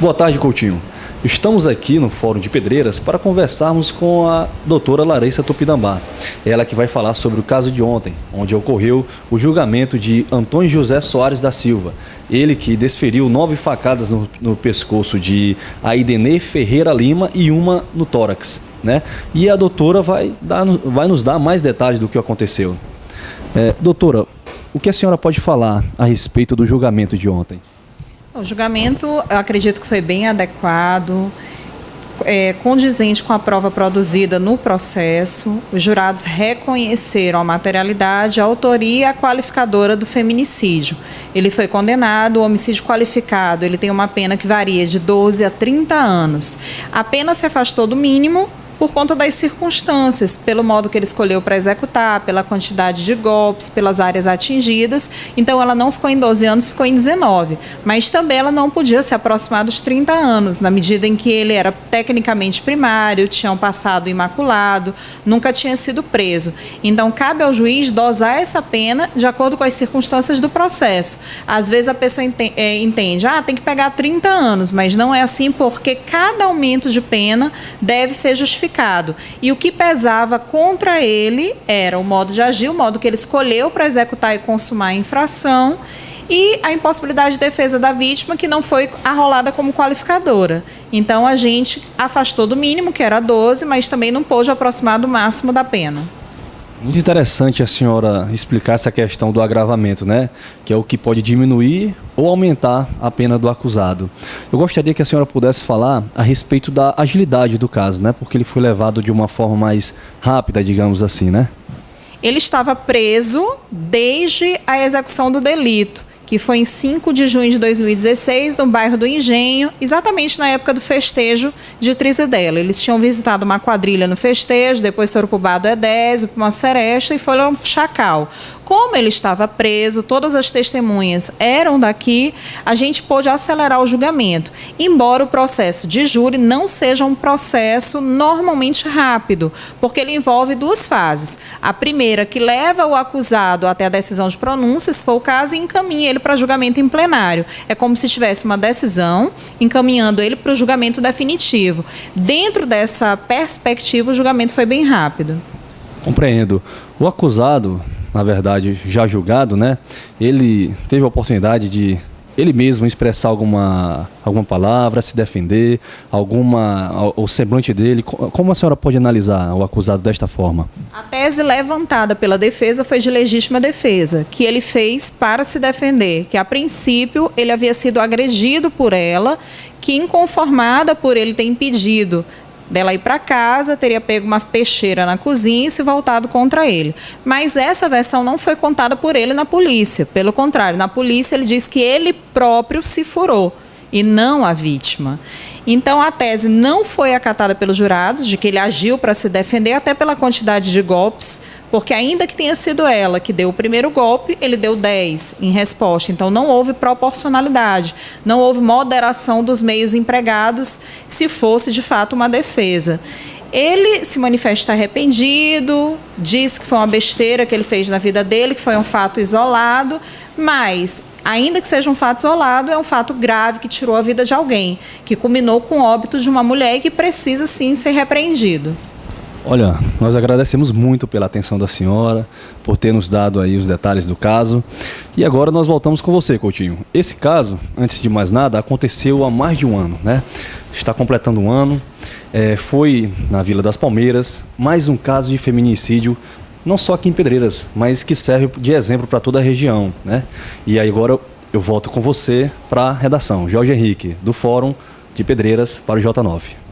Boa tarde, Coutinho. Estamos aqui no Fórum de Pedreiras para conversarmos com a doutora Larissa Tupinambá. Ela que vai falar sobre o caso de ontem, onde ocorreu o julgamento de Antônio José Soares da Silva. Ele que desferiu 9 facadas no pescoço de Aidenê Ferreira Lima e uma no tórax, né? E a doutora vai nos dar mais detalhes do que aconteceu. Doutora, o que a senhora pode falar a respeito do julgamento de ontem? O julgamento, eu acredito que foi bem adequado, condizente com a prova produzida no processo. Os jurados reconheceram a materialidade, a autoria e a qualificadora do feminicídio. Ele foi condenado, o homicídio qualificado, ele tem uma pena que varia de 12 a 30 anos. A pena se afastou do mínimo por conta das circunstâncias, pelo modo que ele escolheu para executar, pela quantidade de golpes, pelas áreas atingidas. Então, ela não ficou em 12 anos, ficou em 19. Mas também ela não podia se aproximar dos 30 anos, na medida em que ele era tecnicamente primário, tinha um passado imaculado, nunca tinha sido preso. Então, cabe ao juiz dosar essa pena de acordo com as circunstâncias do processo. Às vezes, a pessoa entende, tem que pegar 30 anos, mas não é assim, porque cada aumento de pena deve ser justificado. E o que pesava contra ele era o modo de agir, o modo que ele escolheu para executar e consumar a infração e a impossibilidade de defesa da vítima, que não foi arrolada como qualificadora. Então, a gente afastou do mínimo, que era 12, mas também não pôde aproximar do máximo da pena. Muito interessante a senhora explicar essa questão do agravamento, né? Que é o que pode diminuir ou aumentar a pena do acusado. Eu gostaria que a senhora pudesse falar a respeito da agilidade do caso, né? Porque ele foi levado de uma forma mais rápida, digamos assim, né? Ele estava preso desde a execução do delito, que foi em 5 de junho de 2016, no bairro do Engenho, exatamente na época do festejo de Trizidela. Eles tinham visitado uma quadrilha no festejo, depois foram para o Bar do Edésio, para uma seresta e foram para o Chacal. Como ele estava preso, todas as testemunhas eram daqui, a gente pôde acelerar o julgamento, embora o processo de júri não seja um processo normalmente rápido, porque ele envolve 2 fases. A primeira, que leva o acusado até a decisão de pronúncia, se for o caso, e encaminha ele para julgamento em plenário. É como se tivesse uma decisão encaminhando ele para o julgamento definitivo. Dentro dessa perspectiva, o julgamento foi bem rápido. Compreendo. O acusado, na verdade, já julgado, né? Ele teve a oportunidade de ele mesmo expressar alguma palavra, se defender, o semblante dele. Como a senhora pode analisar o acusado desta forma? A tese levantada pela defesa foi de legítima defesa, que ele fez para se defender, que a princípio ele havia sido agredido por ela, que inconformada por ele ter impedido dela ir para casa, teria pego uma peixeira na cozinha e se voltado contra ele. Mas essa versão não foi contada por ele na polícia. Pelo contrário, na polícia ele diz que ele próprio se furou e não a vítima. Então, a tese não foi acatada pelos jurados, de que ele agiu para se defender, até pela quantidade de golpes, porque ainda que tenha sido ela que deu o primeiro golpe, ele deu 10 em resposta. Então, não houve proporcionalidade, não houve moderação dos meios empregados, se fosse, de fato, uma defesa. Ele se manifesta arrependido, diz que foi uma besteira que ele fez na vida dele, que foi um fato isolado, mas, ainda que seja um fato isolado, é um fato grave que tirou a vida de alguém, que culminou com o óbito de uma mulher e que precisa, sim, ser repreendido. Olha, nós agradecemos muito pela atenção da senhora, por ter nos dado aí os detalhes do caso. E agora nós voltamos com você, Coutinho. Esse caso, antes de mais nada, aconteceu há mais de um ano, né? Está completando um ano. Foi na Vila das Palmeiras, mais um caso de feminicídio, não só aqui em Pedreiras, mas que serve de exemplo para toda a região, né? E aí agora eu volto com você para a redação. Jorge Henrique, do Fórum de Pedreiras, para o J9.